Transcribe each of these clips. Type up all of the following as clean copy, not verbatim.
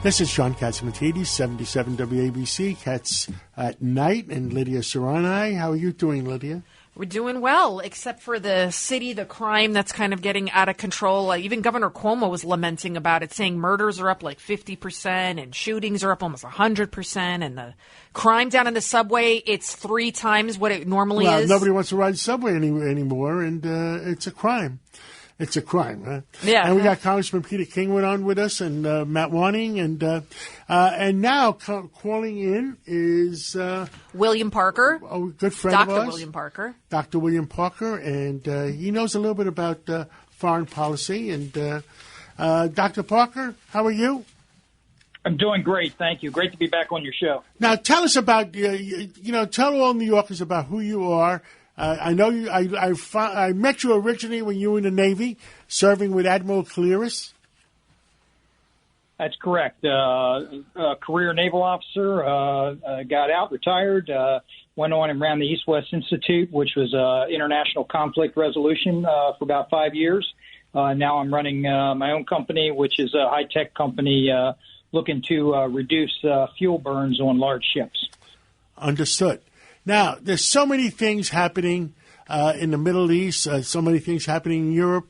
This is John Catsimatidis, 77 WABC, Cats at Night, and Lidia Curanaj. How are you doing, Lidia? We're doing well, except for the city, the crime that's kind of getting out of control. Even Governor Cuomo was lamenting about it, saying murders are up like 50% and shootings are up almost 100%. And the crime down in the subway, it's 3 times what it normally is. Nobody wants to ride the subway anymore, and it's a crime. It's a crime, huh? Yeah. And we got Congressman Peter Kingwood on with us, and Matt Wanning, and now calling in is William Parker, a good friend of ours, Dr. William Parker, and he knows a little bit about foreign policy. And Dr. Parker, how are you? I'm doing great, thank you. Great to be back on your show. Now, tell us about tell all New Yorkers about who you are. I know you. I met you originally when you were in the Navy, serving with Admiral Clearis. That's correct. A career naval officer, got out, retired, went on and ran the East-West Institute, which was international conflict resolution for about 5 years. Now I'm running my own company, which is a high-tech company looking to reduce fuel burns on large ships. Understood. Now, there's so many things happening in the Middle East, so many things happening in Europe.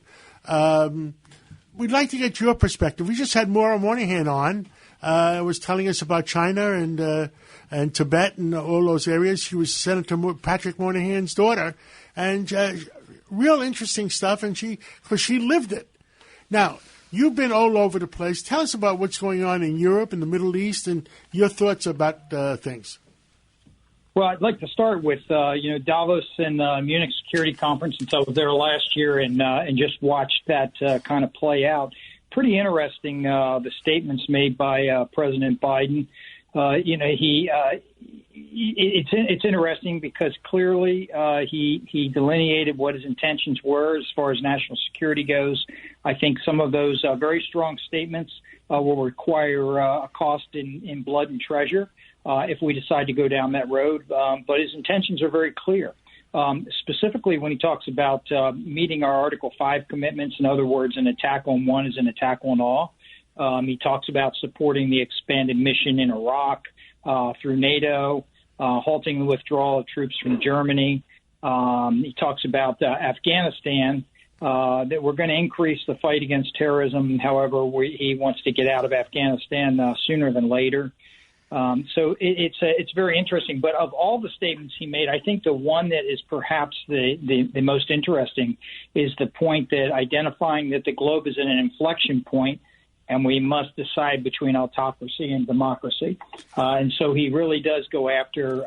We'd like to get your perspective. We just had Maura Moynihan on. Was telling us about China and Tibet and all those areas. She was Senator Patrick Moynihan's daughter, and real interesting stuff. And because she lived it. Now, you've been all over the place. Tell us about what's going on in Europe and the Middle East, and your thoughts about things. Well, I'd like to start with, Davos and Munich Security Conference, since I was there last year and just watched that kind of play out. Pretty interesting, the statements made by President Biden. It's interesting because clearly he delineated what his intentions were as far as national security goes. I think some of those very strong statements will require a cost in blood and treasure. If we decide to go down that road. But his intentions are very clear. Specifically, when he talks about meeting our Article 5 commitments, in other words, an attack on one is an attack on all. He talks about supporting the expanded mission in Iraq through NATO, halting the withdrawal of troops from Germany. He talks about Afghanistan, that we're going to increase the fight against terrorism. However, he wants to get out of Afghanistan sooner than later. So it's very interesting. But of all the statements he made, I think the one that is perhaps the most interesting is the point that identifying that the globe is at an inflection point and we must decide between autocracy and democracy. And so he really does go after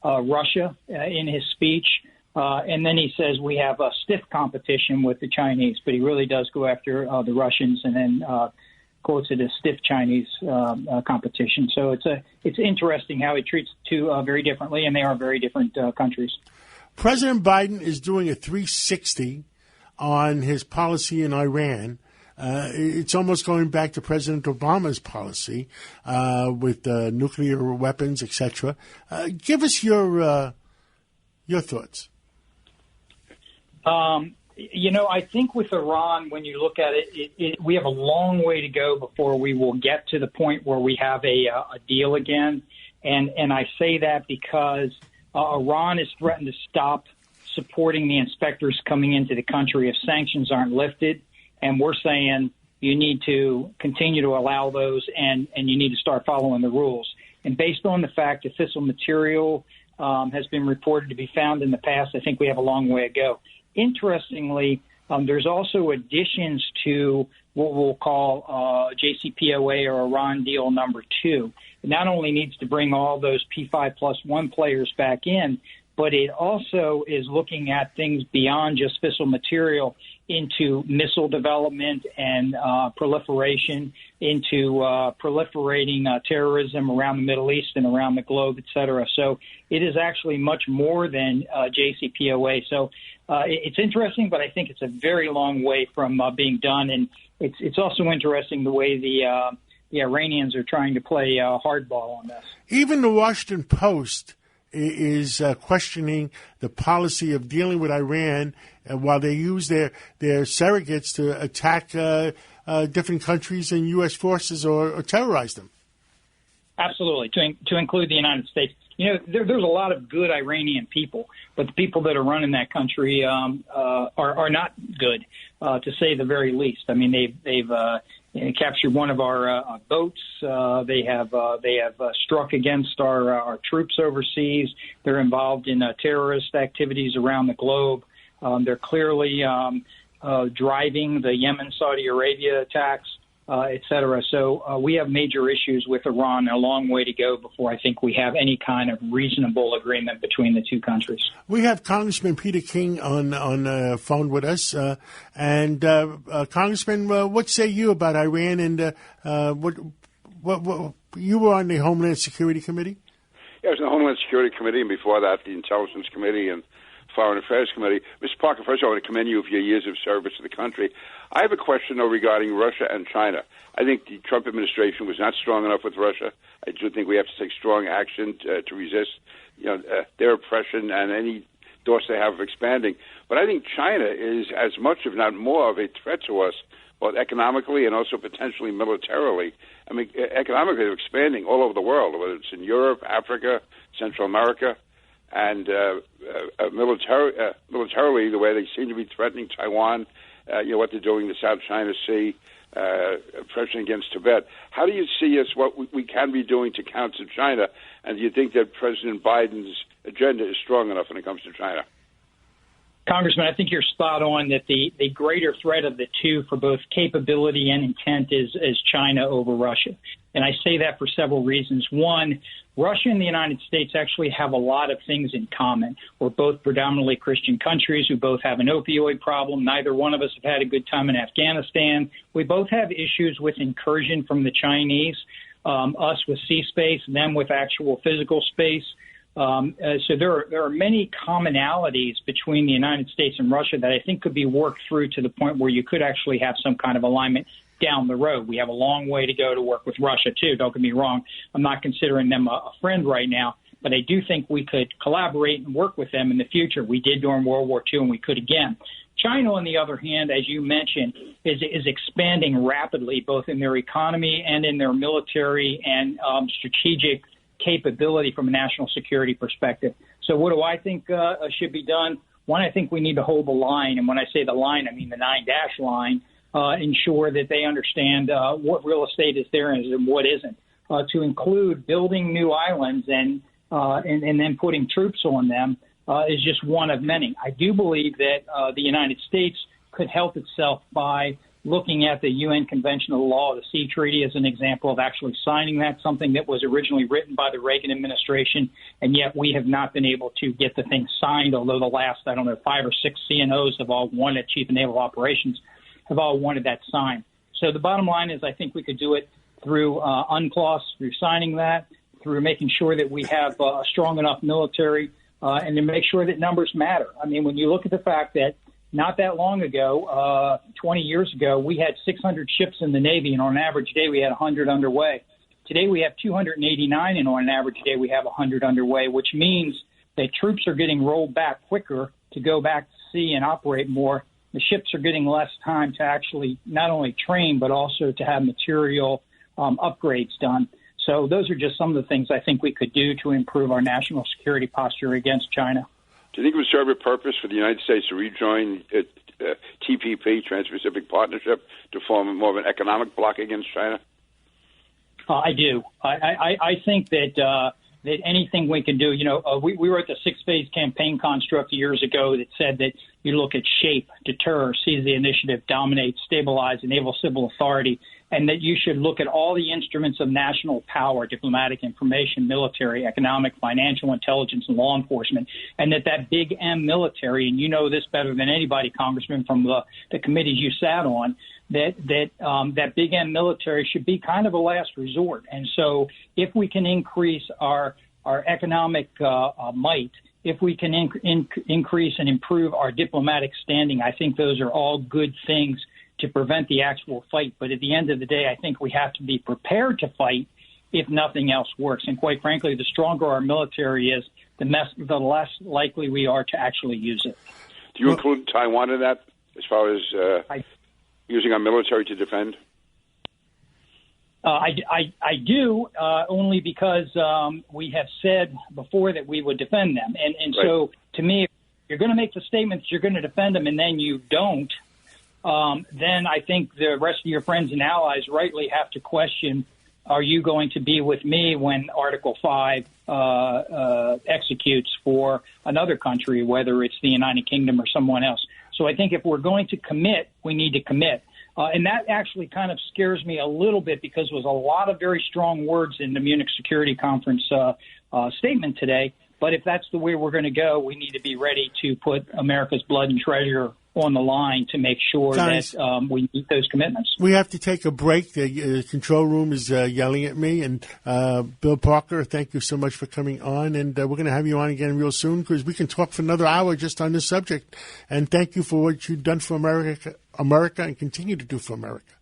Russia in his speech. And then he says we have a stiff competition with the Chinese, but he really does go after the Russians and then quotes it as stiff Chinese competition. So it's interesting how he treats the two very differently, and they are very different countries. President Biden is doing a 360 on his policy in Iran. It's almost going back to President Obama's policy with nuclear weapons, etc. Give us your thoughts. I think with Iran, when you look at it, we have a long way to go before we will get to the point where we have a deal again. And I say that because Iran has threatened to stop supporting the inspectors coming into the country if sanctions aren't lifted. And we're saying you need to continue to allow those and you need to start following the rules. And based on the fact that fissile material has been reported to be found in the past, I think we have a long way to go. Interestingly, there's also additions to what we'll call JCPOA or Iran deal number 2. It not only needs to bring all those P5+1 players back in, but it also is looking at things beyond just fissile material into missile development and proliferation, into proliferating terrorism around the Middle East and around the globe, et cetera. So it is actually much more than JCPOA. So it's interesting, but I think it's a very long way from being done. And it's also interesting the way the Iranians are trying to play hardball on this. Even the Washington Post is questioning the policy of dealing with Iran while they use their surrogates to attack different countries and U.S. forces or terrorize them. Absolutely, to include the United States. You know, there's a lot of good Iranian people, but the people that are running that country are not good, to say the very least. I mean, they've captured one of our boats. They have struck against our troops overseas. They're involved in terrorist activities around the globe. They're clearly driving the Yemen-Saudi Arabia attacks. Et cetera. So we have major issues with Iran, a long way to go before I think we have any kind of reasonable agreement between the two countries. We have Congressman Peter King on phone with us. Congressman, what say you about Iran? And what you were on the Homeland Security Committee? Yeah, I was in the Homeland Security Committee, and before that, the Intelligence Committee and Foreign Affairs Committee. Mr. Parker, first I want to commend you for your years of service to the country. I have a question, though, regarding Russia and China. I think the Trump administration was not strong enough with Russia. I do think we have to take strong action to resist, their oppression and any thoughts they have of expanding. But I think China is as much, if not more, of a threat to us, both economically and also potentially militarily. I mean, economically, they're expanding all over the world, whether it's in Europe, Africa, Central America. And militarily, the way they seem to be threatening Taiwan, what they're doing in the South China Sea, pressure against Tibet. How do you see us, what we can be doing to counter China? And do you think that President Biden's agenda is strong enough when it comes to China? Congressman, I think you're spot on that the greater threat of the two for both capability and intent is China over Russia. And I say that for several reasons. One, Russia and the United States actually have a lot of things in common. We're both predominantly Christian countries who both have an opioid problem. Neither one of us have had a good time in Afghanistan. We both have issues with incursion from the Chinese, us with sea space, them with actual physical space. So there are many commonalities between the United States and Russia that I think could be worked through to the point where you could actually have some kind of alignment down the road. We have a long way to go to work with Russia, too. Don't get me wrong. I'm not considering them a friend right now, but I do think we could collaborate and work with them in the future. We did during World War II, and we could again. China, on the other hand, as you mentioned, is expanding rapidly, both in their economy and in their military and strategic capability from a national security perspective. So what do I think should be done? One, I think we need to hold the line. And when I say the line, I mean the 9-dash line. Ensure that they understand what real estate is there and what isn't. To include building new islands and then putting troops on them is just one of many. I do believe that the United States could help itself by looking at the UN Convention of the Law of the Sea Treaty as an example of actually signing that, something that was originally written by the Reagan administration, and yet we have not been able to get the thing signed, although the last, 5 or 6 CNOs have all wanted, Chief of Naval Operations, have all wanted that signed. So the bottom line is I think we could do it through UNCLOS, through signing that, through making sure that we have a strong enough military, and to make sure that numbers matter. I mean, when you look at the fact that not that long ago, 20 years ago, we had 600 ships in the Navy, and on an average day we had 100 underway. Today we have 289, and on an average day we have 100 underway, which means that troops are getting rolled back quicker to go back to sea and operate more. The ships are getting less time to actually not only train, but also to have material upgrades done. So those are just some of the things I think we could do to improve our national security posture against China. Do you think it would serve a purpose for the United States to rejoin TPP, Trans-Pacific Partnership, to form more of an economic bloc against China? I do. I think that anything we can do, we wrote the 6-phase campaign construct years ago that said that you look at shape, deter, seize the initiative, dominate, stabilize, enable civil authority, and that you should look at all the instruments of national power, diplomatic, information, military, economic, financial, intelligence, and law enforcement, and that big M military, and you know this better than anybody, Congressman, from the committees you sat on, that big M military should be kind of a last resort. And so if we can increase our economic might, if we can increase and improve our diplomatic standing, I think those are all good things to prevent the actual fight. But at the end of the day, I think we have to be prepared to fight if nothing else works. And quite frankly, the stronger our military is, the less likely we are to actually use it. Do you include Taiwan in that as far as using our military to defend? I do, only because we have said before that we would defend them. And Right. So, to me, if you're going to make the statements, you're going to defend them, and then you don't, then I think the rest of your friends and allies rightly have to question, are you going to be with me when Article 5 executes for another country, whether it's the United Kingdom or someone else? So I think if we're going to commit, we need to commit. And that actually kind of scares me a little bit, because there was a lot of very strong words in the Munich Security Conference statement today. But if that's the way we're going to go, we need to be ready to put America's blood and treasure on the line to make sure that we meet those commitments. We have to take a break. The control room is yelling at me. And Bill Parker, thank you so much for coming on. And we're going to have you on again real soon, because we can talk for another hour just on this subject. And thank you for what you've done for America and continue to do for America.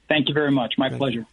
Thank you very much. My pleasure.